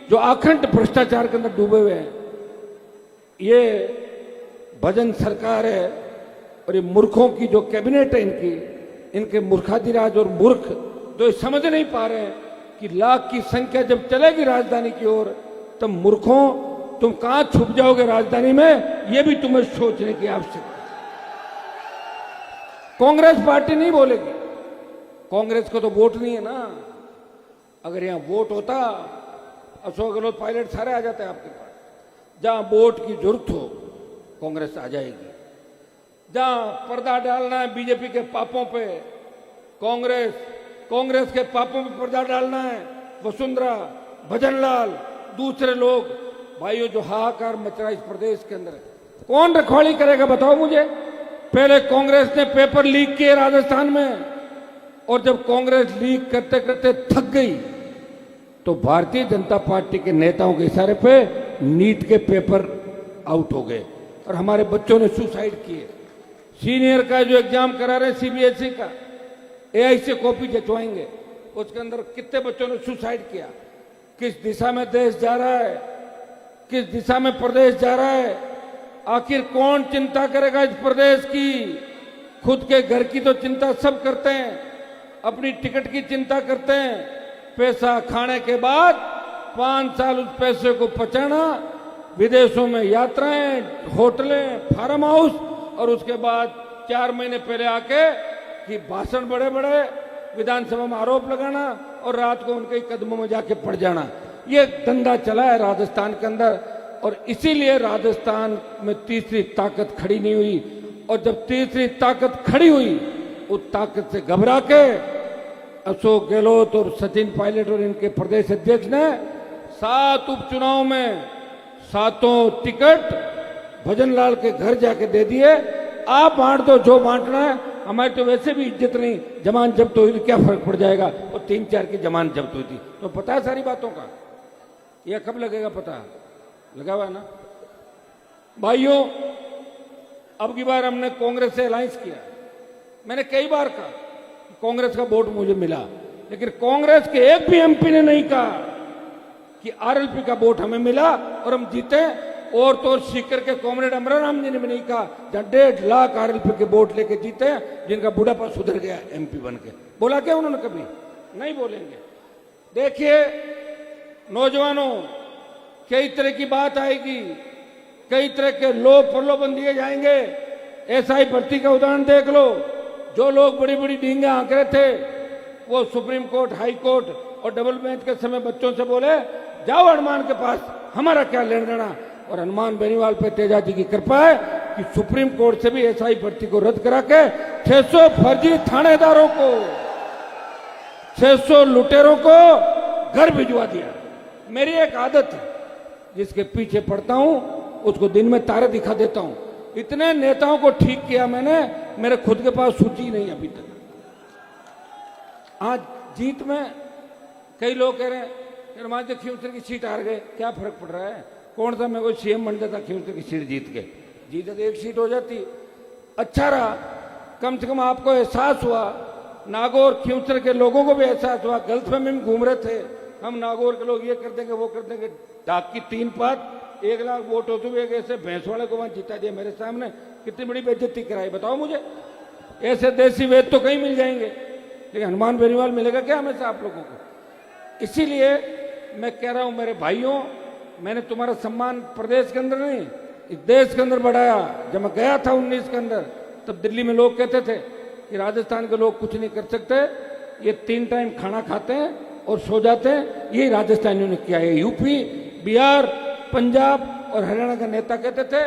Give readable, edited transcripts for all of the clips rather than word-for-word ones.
जो आखंड भ्रष्टाचार के अंदर डूबे हुए हैं। ये भजन सरकार है और ये मूर्खों की जो कैबिनेट है इनके मूर्खाधिराज और मूर्ख जो ये समझ नहीं पा रहे हैं कि लाख की संख्या जब चलेगी राजधानी की ओर, तब मूर्खों तुम कहां छुप जाओगे राजधानी में, ये भी तुम्हें सोचने की आवश्यकता है। कांग्रेस पार्टी नहीं बोलेगी, कांग्रेस को तो वोट नहीं है ना। अगर यहां वोट होता, अशोक गहलोत पायलट सारे आ जाते हैं आपके पास। जहां वोट की जरूरत हो कांग्रेस आ जाएगी। जहां पर्दा डालना है बीजेपी के पापों पे, कांग्रेस के पापों पे पर्दा डालना है, वसुंधरा, भजनलाल, दूसरे लोग, भाइयों जो हाहाकार मच रहा है इस प्रदेश के अंदर, कौन रखवाली करेगा बताओ मुझे। पहले कांग्रेस ने पेपर लीक किए राजस्थान में, और जब कांग्रेस लीक करते करते थक गई तो भारतीय जनता पार्टी के नेताओं के इशारे पे नीट के पेपर आउट हो गए और हमारे बच्चों ने सुसाइड किए। सीनियर का जो एग्जाम करा रहे सीबीएसई का, एआई से कॉपी जचवाएंगे, उसके अंदर कितने बच्चों ने सुसाइड किया। किस दिशा में देश जा रहा है, किस दिशा में प्रदेश जा रहा है, आखिर कौन चिंता करेगा इस प्रदेश की। खुद के घर की तो चिंता सब करते हैं, अपनी टिकट की चिंता करते हैं, पैसा खाने के बाद 5 साल उस पैसे को पचाना, विदेशों में यात्राएं, होटलें, फार्म हाउस, और उसके बाद 4 महीने पहले आके कि भाषण बड़े बड़े, विधानसभा में आरोप लगाना और रात को उनके कदमों में जाके पड़ जाना। ये धंधा चला है राजस्थान के अंदर, और इसीलिए राजस्थान में तीसरी ताकत खड़ी नहीं हुई। और जब तीसरी ताकत खड़ी हुई, उस ताकत से घबरा के अशोक गहलोत और सचिन पायलट और इनके प्रदेश अध्यक्ष ने 7 उपचुनाव में 7 टिकट भजनलाल के घर जाके दे दिए। आप बांट दो जो बांटना है, हमारी तो वैसे भी इज्जत नहीं, जमानत जब्त हुई तो क्या फर्क पड़ जाएगा। और 3-4 की जमानत जब्त हुई थी, तो पता है सारी बातों का। यह कब लगेगा पता लगा हुआ है ना भाइयों। अब की बार हमने कांग्रेस से अलायंस किया। मैंने कई बार कहा कांग्रेस का वोट मुझे मिला, लेकिन कांग्रेस के एक भी एमपी ने नहीं कहा कि आरएलपी का वोट हमें मिला और हम जीते। और तो सीकर के कॉमरेड अमराराम जी ने भी नहीं कहा, जहां 1.5 लाख आरएलपी के वोट लेके जीते, जिनका बुढ़ापा सुधर गया एमपी बन के। बोला क्या उन्होंने? कभी नहीं बोलेंगे। देखिए नौजवानों, कई तरह की बात आएगी, कई तरह के लोग प्रलोभन दिए जाएंगे। एसआई भर्ती का उदाहरण देख लो। जो लोग बड़ी बड़ी डींगे आंक रहे थे, वो सुप्रीम कोर्ट, हाई कोर्ट और डबल बेंच के समय बच्चों से बोले जाओ हनुमान के पास, हमारा क्या लेना देना। और हनुमान बेनीवाल पे तेजा जी की कृपा है कि सुप्रीम कोर्ट से भी एसआई भर्ती को रद्द करा के 600 फर्जी थानेदारों को, 600 लुटेरों को घर भिजवा दिया। मेरी एक आदत है, जिसके पीछे पड़ता हूं उसको दिन में तारे दिखा देता हूं। इतने नेताओं को ठीक किया मैंने, मेरे खुद के पास सूची नहीं अभी तक। आज जीत में कई लोग कह रहे हैं हनुमान जी खींवसर की सीट हार गए, क्या फर्क पड़ रहा है। कौन सा मेरे को सीएम बन जाता खींवसर की सीट जीत के, जीते तो 1 सीट हो जाती। अच्छा रहा, कम से कम आपको एहसास हुआ, नागौर खींवसर के लोगों को भी एहसास हुआ। गलतफहमी में घूम रहे थे हम, नागौर के लोग ये कर देंगे वो कर देंगे। डाक की 3 पात 1 लाख वोट होते हुए ऐसे भैंस वाले को वहां जिता दिया मेरे सामने, कितनी बड़ी बेइज्जती कराई बताओ मुझे। ऐसे देसी वेद तो कहीं मिल जाएंगे, लेकिन हनुमान बेनीवाल मिलेगा क्या हमेशा आप लोगों को। इसीलिए मैं कह रहा हूं मेरे भाइयों, मैंने तुम्हारा सम्मान प्रदेश के अंदर नहीं इस देश के अंदर बढ़ाया। जब मैं गया था 19 के अंदर, तब दिल्ली में लोग कहते थे कि राजस्थान के लोग कुछ नहीं कर सकते, ये 3 टाइम खाना खाते हैं और सो जाते हैं। यही राजस्थानियों ने किया है। यूपी, बिहार, पंजाब और हरियाणा का नेता कहते थे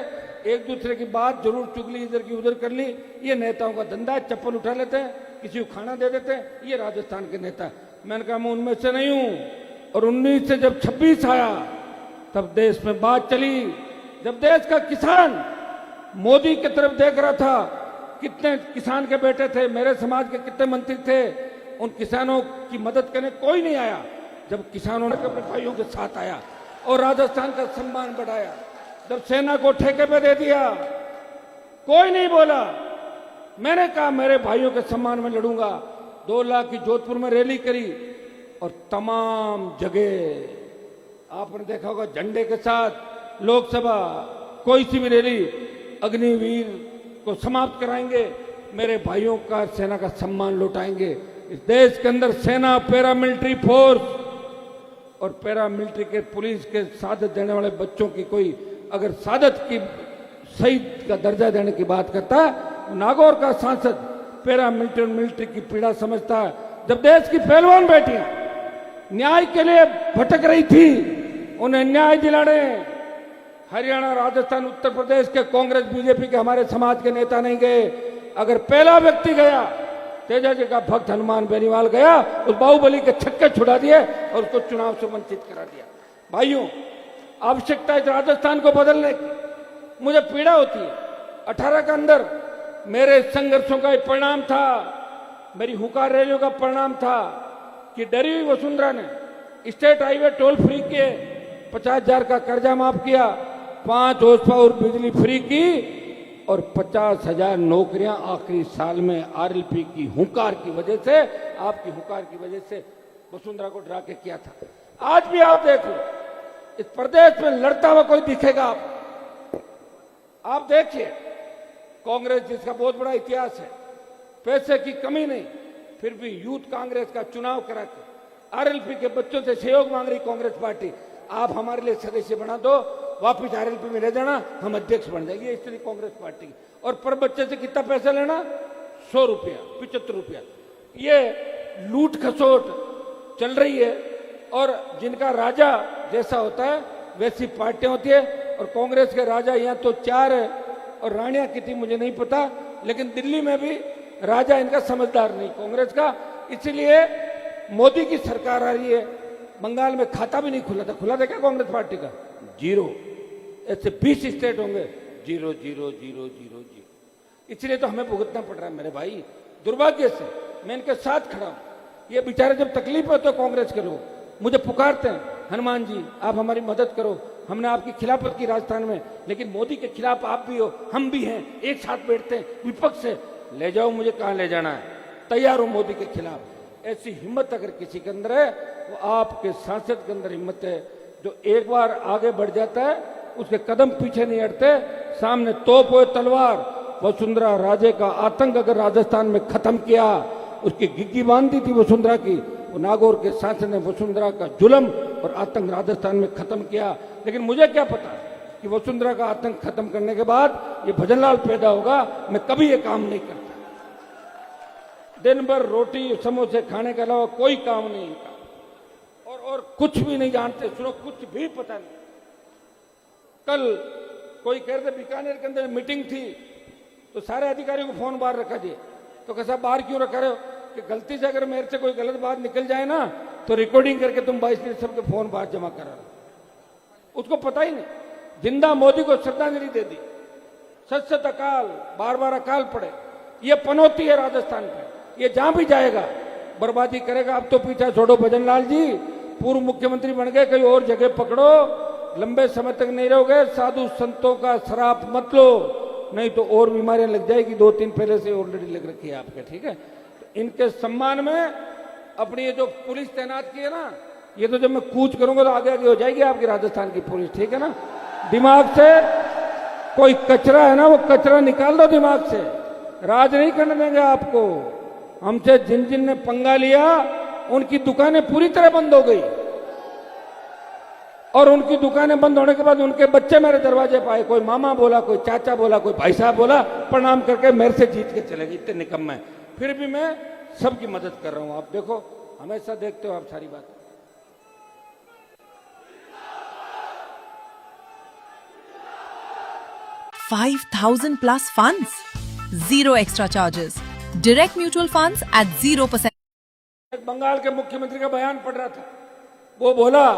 एक दूसरे की बात जरूर चुगली, इधर की उधर कर ली, ये नेताओं का धंधा है। चप्पल उठा लेते हैं, किसी को खाना दे देते हैं, ये राजस्थान के नेता। मैंने कहा मैं उनमें से नहीं हूं। और 19 से जब 26 आया, तब देश में बात चली। जब देश का किसान मोदी की तरफ देख रहा था, कितने किसान के बेटे थे, मेरे समाज के कितने मंत्री थे, उन किसानों की मदद करने कोई नहीं आया। जब किसानों ने अपने भाइयों के साथ आया और राजस्थान का सम्मान बढ़ाया, जब सेना को ठेके पे दे दिया, कोई नहीं बोला। मैंने कहा मेरे भाइयों के सम्मान में लड़ूंगा। 2 लाख की जोधपुर में रैली करी और तमाम जगह आपने देखा होगा झंडे के साथ लोकसभा कोई सी भी रैली अग्निवीर को समाप्त कराएंगे, मेरे भाइयों का सेना का सम्मान लौटाएंगे। इस देश के अंदर सेना, पैरामिलिट्री फोर्स और पैरामिलिट्री के पुलिस के सादत देने वाले बच्चों की कोई अगर सादत की शहीद का दर्जा देने की बात करता है, नागौर का सांसद पैरामिलिट्री और मिलिट्री की पीड़ा समझता है। जब देश की पहलवान बेटियां न्याय के लिए भटक रही थी, उन्हें न्याय दिलाने हरियाणा, राजस्थान, उत्तर प्रदेश के कांग्रेस, बीजेपी के हमारे समाज के नेता नहीं गए। अगर पहला व्यक्ति गया, तेजा जी का भक्त हनुमान बेनीवाल गया, उस बाहुबली के छक्के छुड़ा दिए और उसको चुनाव से वंचित करा दिया। भाइयों, आवश्यकता है राजस्थान को बदलने की। मुझे पीड़ा होती है। 18 के अंदर मेरे संघर्षों का एक परिणाम था, मेरी हुंकार रैलियों का परिणाम था कि डरी हुई वसुंधरा ने स्टेट हाईवे टोल फ्री किए, 50,000 का कर्जा माफ किया, 5 horse पावर बिजली फ्री की और 50,000 नौकरियां आखिरी साल में आरएलपी की हुंकार की वजह से, आपकी हुंकार की वजह से वसुंधरा को डरा के किया था। आज भी आप देख लो, इस प्रदेश में लड़ता हुआ कोई दिखेगा आप देखिए। कांग्रेस जिसका बहुत बड़ा इतिहास है, पैसे की कमी नहीं, फिर भी यूथ कांग्रेस का चुनाव करा के आरएलपी के बच्चों से सहयोग मांग रही कांग्रेस पार्टी। आप हमारे लिए सदस्य बना दो, वापिस आरएलपी में ले जाना, हम अध्यक्ष बन जाएंगे। इसलिए कांग्रेस पार्टी की। और पर बच्चे से कितना पैसा लेना? 100 रुपया, 75 रुपया। ये लूट खसोट चल रही है और जिनका राजा जैसा होता है वैसी पार्टियां होती है। और कांग्रेस के राजा यहाँ तो 4 है और रानियां कितनी मुझे नहीं पता, लेकिन दिल्ली में भी राजा इनका समझदार नहीं कांग्रेस का। इसलिए मोदी की सरकार आ रही है। बंगाल में खाता भी नहीं खुला था क्या कांग्रेस पार्टी का? 0। ऐसे 20 स्टेट होंगे, 0 0 0 0 0। इसलिए तो हमें भुगतना पड़ रहा है मेरे भाई। दुर्भाग्य से मैं इनके साथ खड़ा हूं। ये बेचारे जब तकलीफ हो तो कांग्रेस के लोग मुझे पुकारते हैं, हनुमान जी आप हमारी मदद करो, हमने आपकी खिलाफत की राजस्थान में, लेकिन मोदी के खिलाफ आप भी हो, हम भी हैं, एक साथ बैठते हैं विपक्ष से, ले जाओ मुझे कहां ले जाना है, तैयार हो मोदी के खिलाफ। ऐसी हिम्मत अगर किसी के अंदर है, वो आपके सांसद के अंदर हिम्मत है। जो एक बार आगे बढ़ जाता है उसके कदम पीछे नहीं हटते, सामने तोप हो तलवार। वसुंधरा राजे का आतंक अगर राजस्थान में खत्म किया, उसकी गिग्गी बांधी थी वसुंधरा की, वो नागौर के सांसद ने वसुंधरा का जुल्म और आतंक राजस्थान में खत्म किया। लेकिन मुझे क्या पता कि वसुंधरा का आतंक खत्म करने के बाद ये भजनलाल पैदा होगा। मैं कभी ये काम नहीं करता। दिन भर रोटी समोसे खाने के अलावा कोई काम नहीं इनका, और कुछ भी नहीं जानते। सुनो, कुछ भी पता नहीं। कल कोई कह रहे थे बीकानेर के अंदर मीटिंग थी, तो सारे अधिकारियों को फोन बाहर रखा दिए। तो कैसा बाहर क्यों रखा रहे हो? कि गलती से अगर मेरे से कोई गलत बात निकल जाए ना, तो रिकॉर्डिंग करके तुम 22 मिनट सबके फोन बाहर जमा करा। उसको पता ही नहीं। जिंदा मोदी को श्रद्धांजलि दे दी। सच सच अकाल, बार बार अकाल पड़े। ये पनौती है राजस्थान पे, ये जहां भी जाएगा बर्बादी करेगा। अब तो पीछा छोड़ो भजनलाल जी, पूर्व मुख्यमंत्री बन गए, कहीं और जगह पकड़ो, लंबे समय तक नहीं रहोगे। साधु संतों का शराब मत लो, नहीं तो और बीमारियां लग जाएगी। 2-3 पहले से ऑलरेडी लग रखी है आपके, ठीक है। तो इनके सम्मान में अपनी ये जो पुलिस तैनात की है ना, ये तो जब मैं कूच करूंगा तो आगे आगे हो जाएगी आपकी राजस्थान की पुलिस, ठीक है ना। दिमाग से कोई कचरा है ना, वो कचरा निकाल दो दिमाग से। राज नहीं करने देंगे आपको। हमसे जिन जिन ने पंगा लिया उनकी दुकानें पूरी तरह बंद हो गई, और उनकी दुकानें बंद होने के बाद उनके बच्चे मेरे दरवाजे पे आए। कोई मामा बोला, कोई चाचा बोला, कोई भाई साहब बोला, प्रणाम करके मेरे से जीत के चले गए। इतने निकम्मे, फिर भी मैं सबकी मदद कर रहा हूं। आप देखो, हमेशा देखते हो आप सारी बात। $5,000+ funds, zero extra charges, direct mutual funds at 0%. Bengal के मुख्यमंत्री का बयान पढ़ रहा था। वो बोला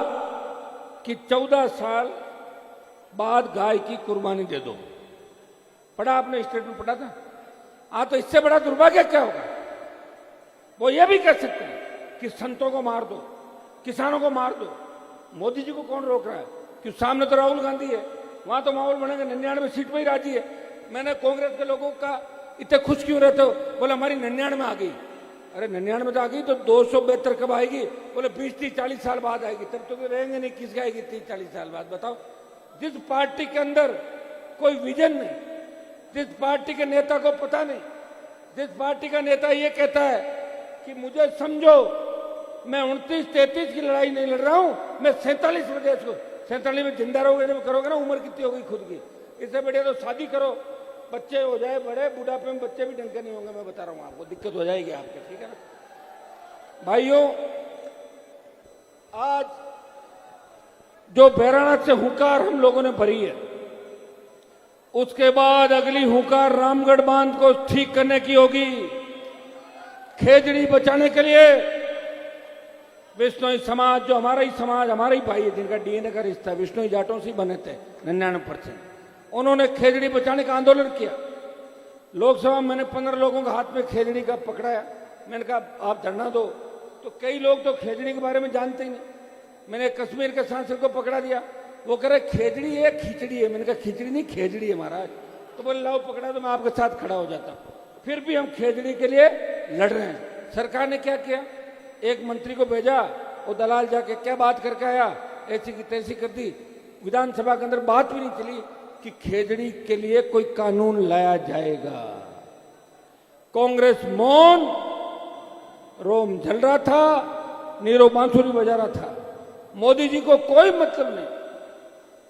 कि 14 साल बाद गाय की कुर्बानी दे दो। पढ़ा आपने? स्टेटमेंट पढ़ा था? हाँ, तो इससे बड़ा दुर्भाग्य क्या होगा? वो ये भी कह सकते हैं कि संतों को मार दो, किसानों को मार दो। मोदी जी को कौन रोक रहा है? कि सामने तो राहुल गांधी है, वहां तो माहौल बनेगा। 99 सीट पर ही राजी है। मैंने कांग्रेस के लोगों का इतने खुश क्यों रहते हो? बोला हमारी 99 में आ गई। अरे 99 में तो आ गई, तो 272 कब आएगी? बोले 20-30-40 साल बाद आएगी। तब तो रहेंगे नहीं, किसके आएगी 30-40 साल बाद? बताओ। जिस पार्टी के अंदर कोई विजन नहीं, जिस पार्टी के नेता को पता नहीं, जिस पार्टी का नेता ये कहता है कि मुझे समझो, मैं 29-33 की लड़ाई नहीं लड़ रहा हूं, मैं 47 में देश को 47 में जिंदा रहोगे, जब करोगे ना, उम्र कितनी होगी खुद की, इससे बढ़िया तो शादी करो, बच्चे हो जाए बड़े, बुढ़ापे में बच्चे भी ढंग के नहीं होंगे। मैं बता रहा हूं आपको, दिक्कत हो जाएगी आपके, ठीक है ना भाइयों। आज जो बैरानाथ से हुंकार हम लोगों ने भरी है, उसके बाद अगली हुंकार रामगढ़ बांध को ठीक करने की होगी। खेजड़ी बचाने के लिए विष्णोई समाज, जो हमारा ही समाज, हमारा ही भाई है, जिनका डीएनए का रिश्ता है, विष्णोई जाटों से बने थे 99%, उन्होंने खेजड़ी बचाने का आंदोलन किया। लोकसभा में मैंने 15 लोगों के हाथ में खेजड़ी का पकड़ाया। मैंने कहा आप धरना दो, तो कई लोग तो खेजड़ी के बारे में जानते ही नहीं। मैंने कश्मीर के सांसद को पकड़ा दिया, वो कह रहे खेजड़ी है खिचड़ी है। मैंने कहा खिचड़ी नहीं, खेजड़ी है महाराज। तो बोले लाओ पकड़ा, तो मैं आपके साथ खड़ा हो जाता। फिर भी हम खेजड़ी के लिए लड़ रहे हैं। सरकार ने क्या किया, एक मंत्री को भेजा, वो दलाल जाके क्या बात करके आया, ऐसी की तैसी कर दी। विधानसभा के अंदर बात भी नहीं चली कि खेजड़ी के लिए कोई कानून लाया जाएगा। कांग्रेस मौन, रोम जल रहा था, नीरव बांसुरी बजा रहा था। मोदी जी को कोई मतलब नहीं।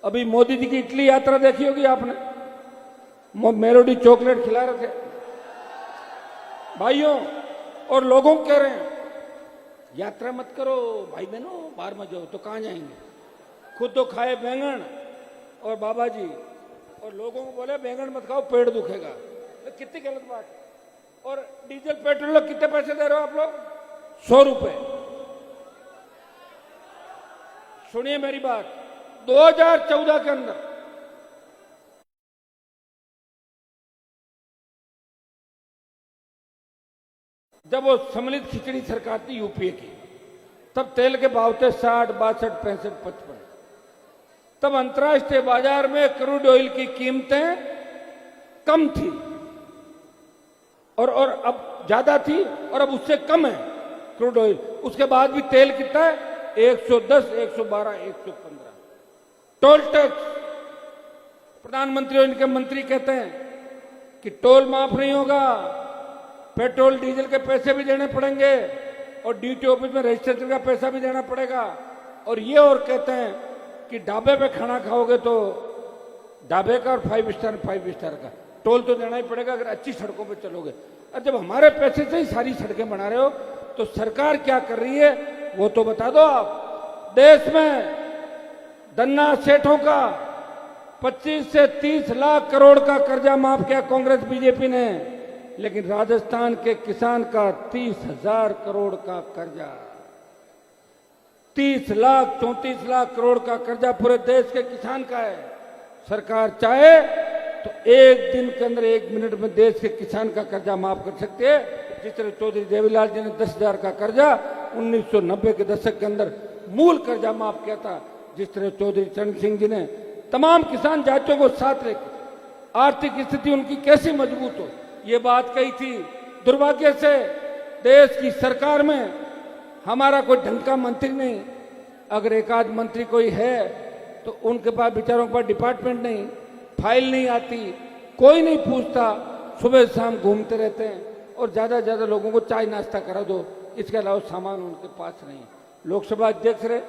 अभी मोदी जी की इटली यात्रा देखी होगी आपने, मेलोडी चॉकलेट खिला रहे थे भाइयों, और लोगों को कह रहे हैं यात्रा मत करो भाई बहनों, बाहर मत जाओ। तो कहां जाएंगे? खुद तो खाए बैंगन और बाबा जी, और लोगों को बोले बैंगन मत खाओ पेट दुखेगा। तो कितनी गलत बात है। और डीजल पेट्रोल कितने पैसे दे रहे हो आप लोग? 100 रुपए। सुनिए मेरी बात, 2014 के अंदर जब वो सम्मिलित खिचड़ी सरकार थी यूपीए की, तब तेल के भाव थे 60, 62, 65, 55। तब अंतर्राष्ट्रीय बाजार में क्रूड ऑयल की कीमतें कम थी और अब ज्यादा थी, और अब उससे कम है क्रूड ऑयल। उसके बाद भी तेल कितना है? 110, 112, 115। टोल टैक्स, प्रधानमंत्री और इनके मंत्री कहते हैं कि टोल माफ नहीं होगा, पेट्रोल डीजल के पैसे भी देने पड़ेंगे और डीटी ऑफिस में रजिस्ट्रेशन का पैसा भी देना पड़ेगा। और ये और कहते हैं कि ढाबे पे खाना खाओगे तो ढाबे का और 5 स्टार का टोल तो देना ही पड़ेगा अगर अच्छी सड़कों पे चलोगे। और जब हमारे पैसे से ही सारी सड़कें बना रहे हो, तो सरकार क्या कर रही है वो तो बता दो आप। देश में धन्ना सेठों का 25 से 30 लाख करोड़ का कर्जा माफ किया कांग्रेस बीजेपी ने, लेकिन राजस्थान के किसान का 30,000 करोड़ का कर्जा, 30 लाख 34 लाख करोड़ का कर्जा पूरे देश के किसान का है। सरकार चाहे तो एक दिन के अंदर 1 मिनट में देश के किसान का कर्जा माफ कर सकते हैं। जिस तरह चौधरी देवीलाल जी ने 10,000 का कर्जा 1990 के दशक के अंदर मूल कर्जा माफ किया था, जिस तरह चौधरी चरण सिंह जी ने तमाम किसान जातियों को साथ लेकर आर्थिक स्थिति उनकी कैसी मजबूत हो, ये बात कही थी। दुर्भाग्य से देश की सरकार में हमारा कोई ढंग का मंत्री नहीं। अगर एक आध मंत्री कोई है तो उनके पास बेचारों के पास डिपार्टमेंट नहीं, फाइल नहीं आती, कोई नहीं पूछता, सुबह शाम घूमते रहते हैं और ज्यादा से ज्यादा लोगों को चाय नाश्ता करा दो, इसके अलावा सामान उनके पास नहीं। लोकसभा अध्यक्ष रहे,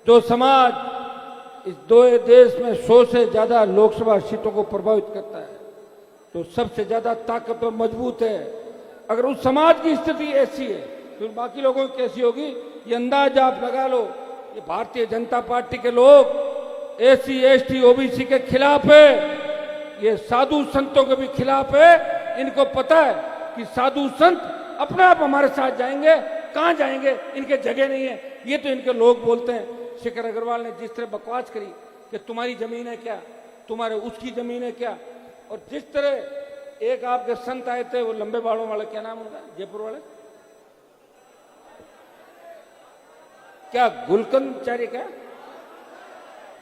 जो समाज इस दो देश में 100 से ज्यादा लोकसभा सीटों को प्रभावित करता है, तो सबसे ज्यादा ताकतवर मजबूत है। अगर उस समाज की स्थिति ऐसी है तो बाकी लोगों की कैसी होगी, ये अंदाज आप लगा लो। ये भारतीय जनता पार्टी के लोग SC, ST, OBC के खिलाफ है, ये साधु संतों के भी खिलाफ है। इनको पता है कि साधु संत अपने आप हमारे साथ जाएंगे, कहां जाएंगे, इनके जगह नहीं है। ये तो इनके लोग बोलते हैं। शेखर अग्रवाल ने जिस तरह बकवास करी कि तुम्हारी जमीन है क्या, तुम्हारे उसकी जमीन है क्या, और जिस तरह एक आपके संत आए थे, वो लंबे बालों वाले, क्या नाम उनका, जयपुर वाले, क्या गुलकंदचारी क्या,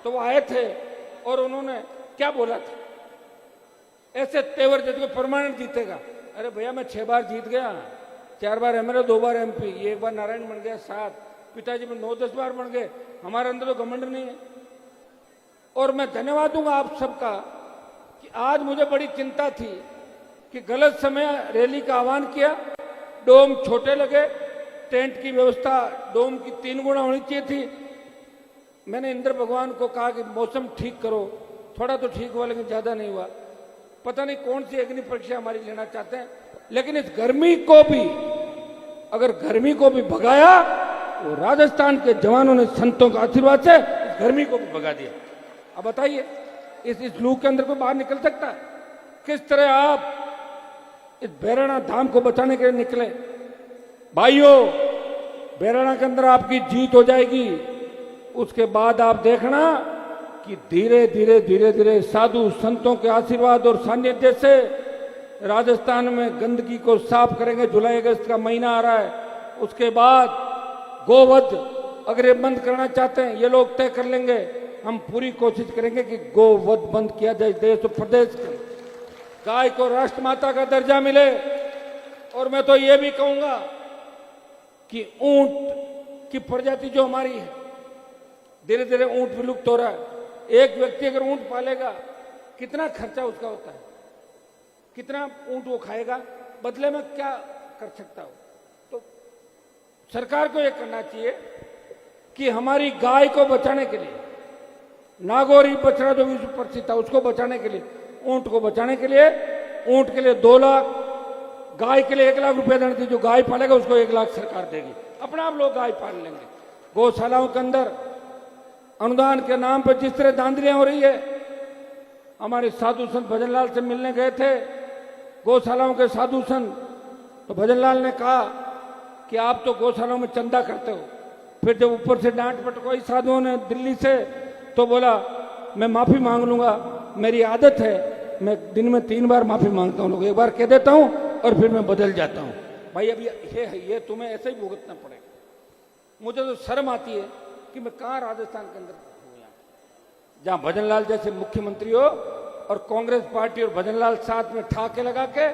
तो वो आए थे और उन्होंने क्या बोला था, ऐसे तेवर जैसे परमानेंट जीतेगा। अरे भैया मैं 6 बार जीत गया, 4 बार एमएलए, 2 बार एमपी, ये एक बार नारायण बन गया 7, पिताजी में 9-10 बार बन गए। हमारे अंदर तो घमंड नहीं है। और मैं धन्यवाद दूंगा आप सबका कि आज मुझे बड़ी चिंता थी कि गलत समय रैली का आह्वान किया, डोम छोटे लगे, टेंट की व्यवस्था डोम की 3 गुना होनी चाहिए थी। मैंने इंद्र भगवान को कहा कि मौसम ठीक करो, थोड़ा तो ठीक हुआ लेकिन ज्यादा नहीं हुआ। पता नहीं कौन सी अग्नि परीक्षा हमारी लेना चाहते हैं, लेकिन इस गर्मी को भी, अगर गर्मी को भी भगाया, वो राजस्थान के जवानों ने संतों के आशीर्वाद से इस गर्मी को भी भगा दिया। अब बताइए इस लू के अंदर कोई बाहर निकल सकता है? किस तरह आप इस बैराना धाम को बचाने के लिए निकले। भाइयों, बैराना के अंदर आपकी जीत हो जाएगी। उसके बाद आप देखना कि धीरे धीरे धीरे धीरे साधु संतों के आशीर्वाद और सानिध्य से राजस्थान में गंदगी को साफ करेंगे। जुलाई अगस्त का महीना आ रहा है, उसके बाद गोवध अगर ये बंद करना चाहते हैं, ये लोग तय कर लेंगे। हम पूरी कोशिश करेंगे कि गोवध बंद किया जाए देश और प्रदेश के। गाय को राष्ट्रमाता का दर्जा मिले। और मैं तो ये भी कहूंगा कि ऊंट की प्रजाति जो हमारी है, धीरे धीरे ऊंट विलुप्त हो रहा है। एक व्यक्ति अगर ऊंट पालेगा, कितना खर्चा उसका होता है, कितना ऊंट वो खाएगा, बदले में क्या कर सकता हो? तो सरकार को यह करना चाहिए कि हमारी गाय को बचाने के लिए, नागौरी बछड़ा जो विश्व प्रसिद्ध था उसको बचाने के लिए, ऊंट को बचाने के लिए, ऊंट के लिए 2 लाख, गाय के लिए 1 लाख रुपया देनी थी। जो गाय पालेगा उसको 1 लाख सरकार देगी। अपने आप लोग गाय पाल लेंगे। गौशालाओं के अंदर अनुदान के नाम पर जिस तरह धांधलियां हो रही है, हमारे साधु संत भजनलाल से मिलने गए थे गौशालाओं के साधु संत, तो भजनलाल ने कहा कि आप तो गौशालाओं में चंदा करते हो। फिर जब ऊपर से डांट पटकोई साधुओं ने दिल्ली से, तो बोला मैं माफी मांग लूंगा, मेरी आदत है, मैं दिन में 3 बार माफी मांगता हूं। लोग 1 बार कह देता हूं और फिर मैं बदल जाता हूं। भाई अब ये तुम्हें ऐसे ही भुगतना पड़ेगा। मुझे तो शर्म आती है कि मैं कहां राजस्थान के अंदर हूं, जहां भजनलाल जैसे मुख्यमंत्री हो और कांग्रेस पार्टी और भजनलाल साथ में ठाके लगा के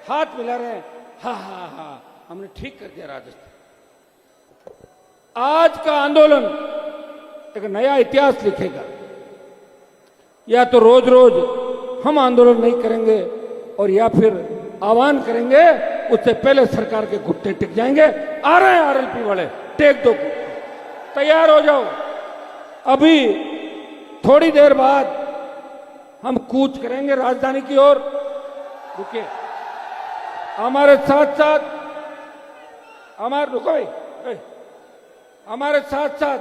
हाथ मिला रहे हैं। हा हा हा, हमने ठीक कर दिया राजस्थान। आज का आंदोलन एक नया इतिहास लिखेगा। या तो रोज रोज हम आंदोलन नहीं करेंगे और या फिर आह्वान करेंगे, उससे पहले सरकार के घुटने टिक जाएंगे। आ रहे हैं आरएलपी वाले, टेक दो, तैयार हो जाओ। अभी थोड़ी देर बाद हम कूच करेंगे राजधानी की ओर। रुकिए, हमारे साथ साथ रुको भाई, हमारे साथ साथ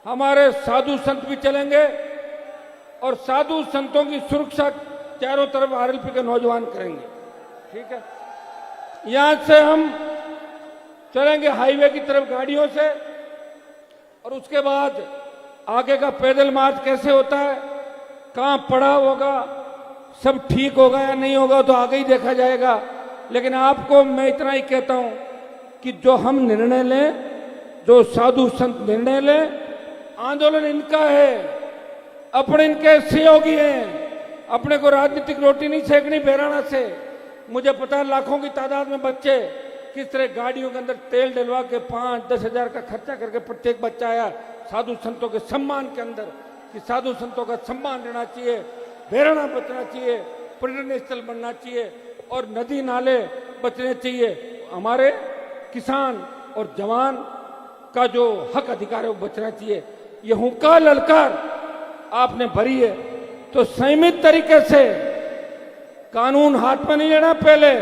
हमारे साधु संत भी चलेंगे और साधु संतों की सुरक्षा चारों तरफ आरएलपी के नौजवान करेंगे। ठीक है, यहां से हम चलेंगे हाईवे की तरफ गाड़ियों से, और उसके बाद आगे का पैदल मार्च कैसे होता है, कहां पड़ाव होगा, सब ठीक होगा या नहीं होगा तो आगे ही देखा जाएगा। लेकिन आपको मैं इतना ही कहता हूं कि जो हम निर्णय लें, जो साधु संत निर्णय लें, आंदोलन इनका है, अपने इनके सहयोगी हैं। अपने को राजनीतिक रोटी नहीं सेकनी बैराना से। मुझे पता है लाखों की तादाद में बच्चे किस तरह गाड़ियों के अंदर तेल डलवा के 5-10 हजार का खर्चा करके प्रत्येक बच्चा आया साधु संतों के सम्मान के अंदर, कि साधु संतों का सम्मान रहना चाहिए, बैराना बचना चाहिए, पर्यटन स्थल बनना चाहिए और नदी नाले बचने चाहिए। हमारे किसान और जवान का जो हक अधिकार है वो बचना चाहिए। ये हुंकार ललकार आपने भरी है, तो संयमित तरीके से कानून हाथ में नहीं लेना पहले,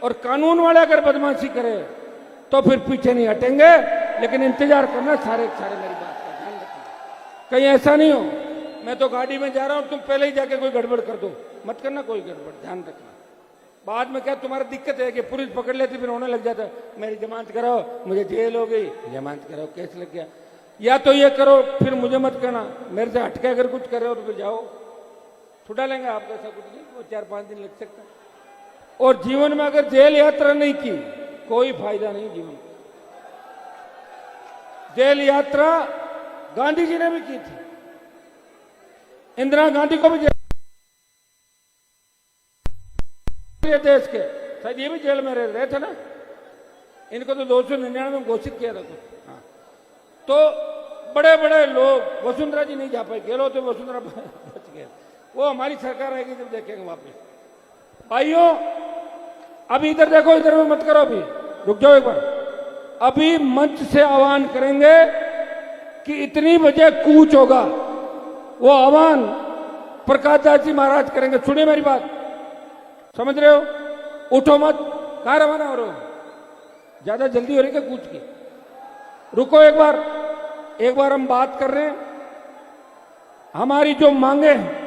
और कानून वाले अगर बदमाशी करे तो फिर पीछे नहीं हटेंगे। लेकिन इंतजार करना सारे सारे, मेरी बात का ध्यान रखना। कहीं ऐसा नहीं हो मैं तो गाड़ी में जा रहा हूं, तुम पहले ही जाके कोई गड़बड़ कर दो, मत करना कोई गड़बड़, ध्यान रखना। बाद में क्या तुम्हारा दिक्कत है कि पुलिस पकड़ लेती, फिर होने लग जाता है मेरी जमानत कराओ, मुझे जेल हो गई, जमानत कराओ, केस लग गया। या तो ये करो, फिर मुझे मत कहना, मेरे से हटके अगर कुछ कर रहे हो तो फिर जाओ, छुड़ा लेंगे आपको, ऐसा कुछ नहीं, वो 4-5 दिन लग सकता है। और जीवन में अगर जेल यात्रा नहीं की, कोई फायदा नहीं जीवन। जेल यात्रा गांधी जी ने भी की थी, इंदिरा गांधी को भी जेल, देश के शायद ये भी जेल में रहे थे ना, इनको तो 299 में घोषित किया था कुछ। हाँ, तो बड़े बड़े लोग, वसुंधरा जी नहीं जा पाए, गहलोत तो वसुंधरा बच गए, वो हमारी सरकार आएगी जब देखेंगे वापस। भाइयों अभी इधर देखो, इधर में मत करो, अभी रुक जाओ एक बार। अभी मंच से आह्वान करेंगे कि इतनी बजे कूच होगा, वो आह्वान प्रकाश दास जी महाराज करेंगे। सुनिए मेरी बात, समझ रहे हो? उठो मत, कहां रवाना हो रहे हो? ज्यादा जल्दी हो रही है कूच की? रुको एक बार हम बात कर रहे हैं। हमारी जो मांगे हैं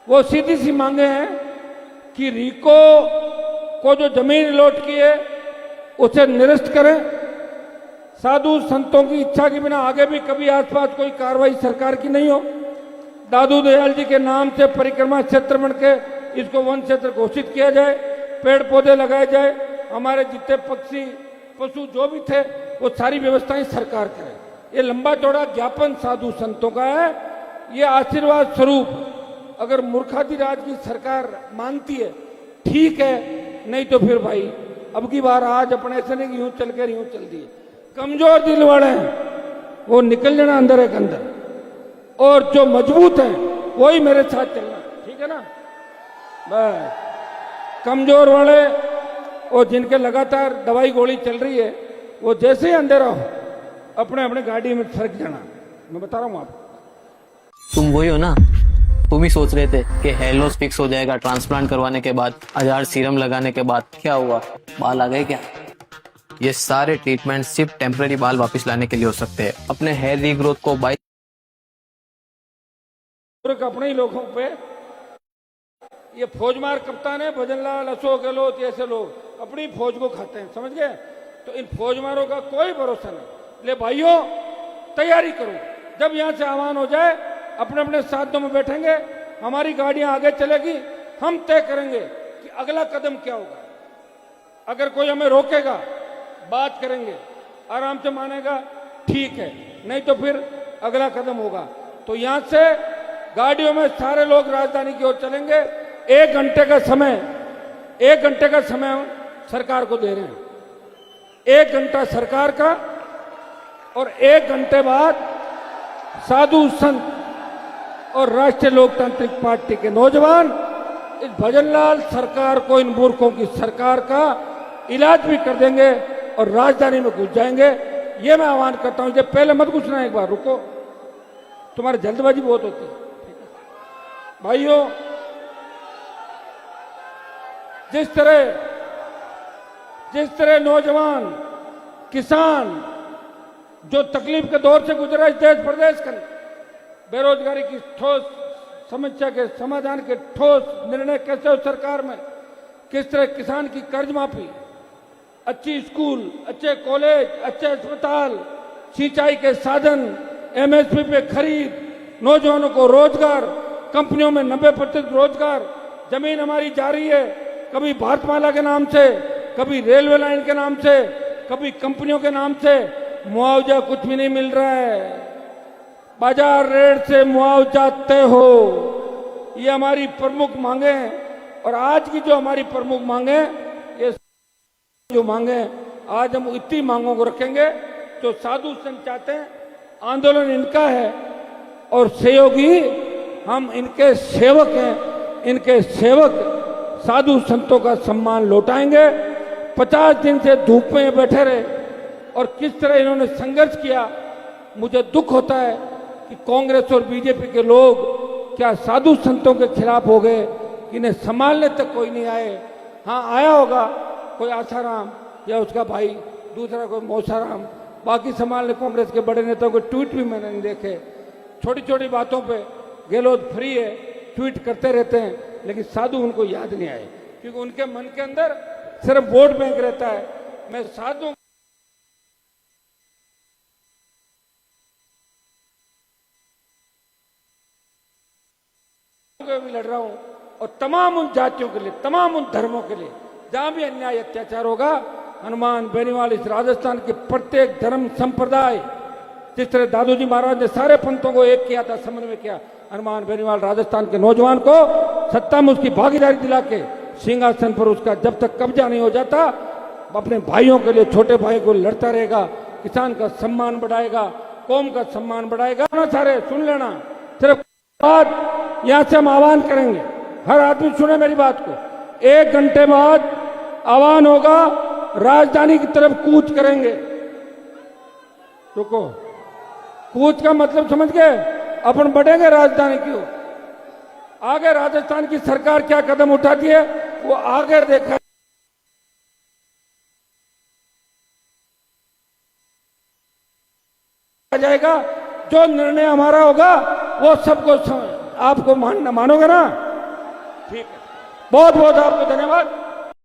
वो सीधी सी मांगे हैं कि रिको को जो जमीन अलॉट की है उसे निरस्त करें। साधु संतों की इच्छा के बिना आगे भी कभी आसपास कोई कार्रवाई सरकार की नहीं हो। दादू दयाल जी के नाम से परिक्रमा क्षेत्र बन के इसको वन क्षेत्र घोषित किया जाए, पेड़ पौधे लगाए जाए, हमारे जितने पक्षी पशु जो भी थे वो सारी व्यवस्थाएं सरकार करे। ये लंबा चौड़ा ज्ञापन साधु संतों का है। ये आशीर्वाद स्वरूप अगर मूर्खाधिराज की सरकार मानती है ठीक है, नहीं तो फिर भाई अब की बार आज अपने ऐसे नहीं कि यूं चल के यूं चल दिए। कमजोर दिल वाले हैं वो निकल जाना अंदर एक अंदर, और जो मजबूत है वही मेरे साथ चलना, ठीक है ना? बस कमजोर वाले और जिनके लगातार दवाई गोली चल रही है वो जैसे ही अंधेरा हो अपने अपने गाड़ी में सरक जाना। मैं बता रहा हूँ आपको। तुम वही हो ना, तुम ही सोच रहे थे कि हेयर लॉस फिक्स हो जाएगा ट्रांसप्लांट करवाने के बाद, 1000 सीरम लगाने के बाद। क्या हुआ? बाल आ गए क्या? ये सारे ट्रीटमेंट सिर्फ टेम्पररी बाल वापस लाने के लिए हो सकते हैं। अपने हेयर रीग्रोथ को अपने ही लोगों पे ये फौजमार कप्तान है, भजनलाल, अशोक गहलोत, ऐसे लोग अपनी फौज को खाते हैं, समझ गए? तो इन फौजमारों का कोई भरोसा नहीं। ले भाइयों तैयारी करो, जब यहां से आह्वान हो जाए अपने अपने साधनों में बैठेंगे, हमारी गाड़ियां आगे चलेगी, हम तय करेंगे कि अगला कदम क्या होगा। अगर कोई हमें रोकेगा बात करेंगे, आराम से मानेगा ठीक है, नहीं तो फिर अगला कदम होगा। तो यहां से गाड़ियों में सारे लोग राजधानी की ओर चलेंगे। 1 घंटे का समय हम सरकार को दे रहे हैं, 1 घंटा सरकार का, और 1 घंटे बाद साधु संत और राष्ट्रीय लोकतांत्रिक पार्टी के नौजवान इस भजनलाल सरकार को, इन मूर्खों की सरकार का इलाज भी कर देंगे और राजधानी में घुस जाएंगे। ये मैं आह्वान करता हूं। जब पहले मत घुसना, एक बार रुको, तुम्हारी जल्दबाजी बहुत होती है। भाइयों जिस तरह नौजवान किसान जो तकलीफ के दौर से गुजरा इस देश प्रदेश के, बेरोजगारी की ठोस समस्या के समाधान के ठोस निर्णय कैसे हो सरकार में, किस तरह किसान की कर्ज माफी, अच्छी स्कूल, अच्छे कॉलेज, अच्छे अस्पताल, सिंचाई के साधन, एमएसपी पे खरीद, नौजवानों को रोजगार, कंपनियों में 90% रोजगार, जमीन हमारी जा रही है, कभी भारतमाला के नाम से, कभी रेलवे लाइन के नाम से, कभी कंपनियों के नाम से, मुआवजा कुछ भी नहीं मिल रहा है। बाजार रेट से मुआवजा तय हो, ये हमारी प्रमुख मांगे हैं। और आज की जो हमारी प्रमुख मांगे, ये जो मांगे आज हम इतनी मांगों को रखेंगे जो साधु संत चाहते हैं। आंदोलन इनका है और सहयोगी हम इनके सेवक हैं। इनके सेवक साधु संतों का सम्मान लौटाएंगे। 50 दिन से धूप में बैठे रहे और किस तरह इन्होंने संघर्ष किया। मुझे दुख होता है कि कांग्रेस और बीजेपी के लोग क्या साधु संतों के खिलाफ हो गए, इन्हें संभालने तक कोई नहीं आए। हाँ आया होगा कोई आसाराम या उसका भाई, दूसरा कोई मौसाराम, बाकी संभालने कांग्रेस के बड़े नेताओं के ट्वीट भी मैंने नहीं देखे। छोटी छोटी बातों पे गहलोत फ्री है, ट्वीट करते रहते हैं, लेकिन साधु उनको याद नहीं आए क्योंकि उनके मन के अंदर सिर्फ वोट बैंक रहता है। मैं साधु भी लड़ रहा हूं और तमाम उन जातियों के लिए, तमाम उन धर्मों के लिए जहां भी अन्याय अत्याचार होगा, हनुमान बेनीवाल इस राजस्थान के प्रत्येक धर्म संप्रदाय, जिस तरह दादू जी महाराज ने सारे पंथों को एक किया था, समन्वय किया, हनुमान बेनीवाल राजस्थान के नौजवान को सत्ता में उसकी भागीदारी दिला के सिंहासन पर उसका जब तक कब्जा नहीं हो जाता अपने भाइयों के लिए, छोटे भाई को लड़ता रहेगा, किसान का सम्मान बढ़ाएगा, कौम का सम्मान बढ़ाएगा ना। सारे सुन लेना, सिर्फ बात यहां से हम आह्वान करेंगे, हर आदमी सुने मेरी बात को। 1 घंटे बाद आह्वान होगा, राजधानी की तरफ कूच करेंगे। रुको, कूच का मतलब समझ गए? अपन बढ़ेंगे राजधानी की ओर। आगे राजस्थान की सरकार क्या कदम उठाती है वो आगे देखा जाएगा। जो निर्णय हमारा होगा वो सबको आपको मानोगे ना? ठीक है, बहुत बहुत आपको धन्यवाद।